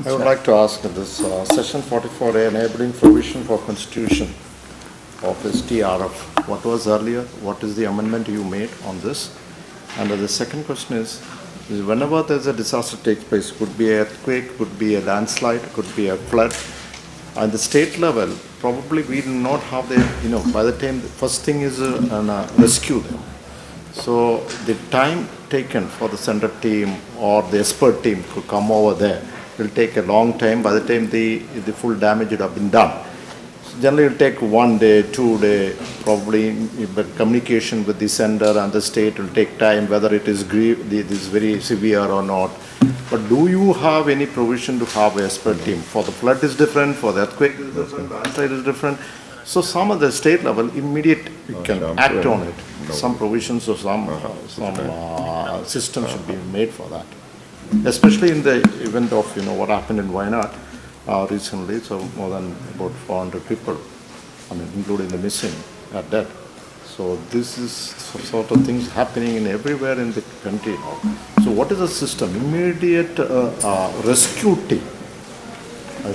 I would like to ask this Section 44A enabling provision for constitution of STRF. What was earlier? What is the amendment you made on this? And the second question is whenever there's a disaster takes place, could be an earthquake, could be a landslide, could be a flood. At the state level, probably we do not have the, by the time the first thing is rescue them. So the time taken for the center team or the expert team to come over there will take a long time. By the time the full damage would have been done. So generally it will take 1 day, 2 days, probably, but communication with the center and the state will take time, whether it is very severe or not. But do you have any provision to have an expert team? For the flood is different, for the earthquake is different, landslide is different. So some of the state level immediate you can act on it. Some provisions or some system should be made for that. Especially in the event of what happened in Wayanad recently. So more than about 400 people, including the missing, are dead. So this is sort of things happening in everywhere in the country now. So what is the system? Immediate rescue team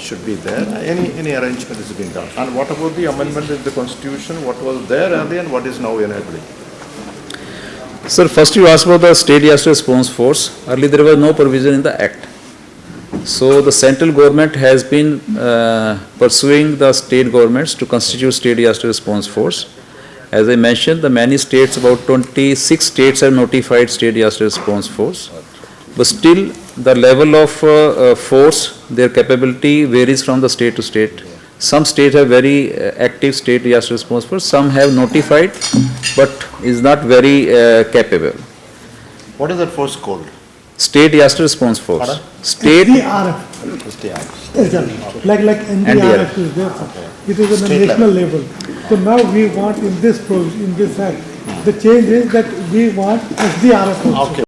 should be there. Any arrangement has been done. And what about the amendment in the Constitution? What was there earlier and what is now enabling? Sir, first you asked about the State Disaster Response Force. Earlier there was no provision in the Act. So the central government has been pursuing the state governments to constitute State Disaster Response Force. As I mentioned, the many states, about 26 states have notified State Disaster Response Force. But still the level of force, their capability varies from the state to state. Some states have very active State Disaster Response Force, some have notified but is not very capable. What is that force called? State Disaster Response Force. Pardon? State SDRF. Like NDRF is there. Okay. It is on a national level. So now we want in this act, the change is that we want SDRF also. Okay.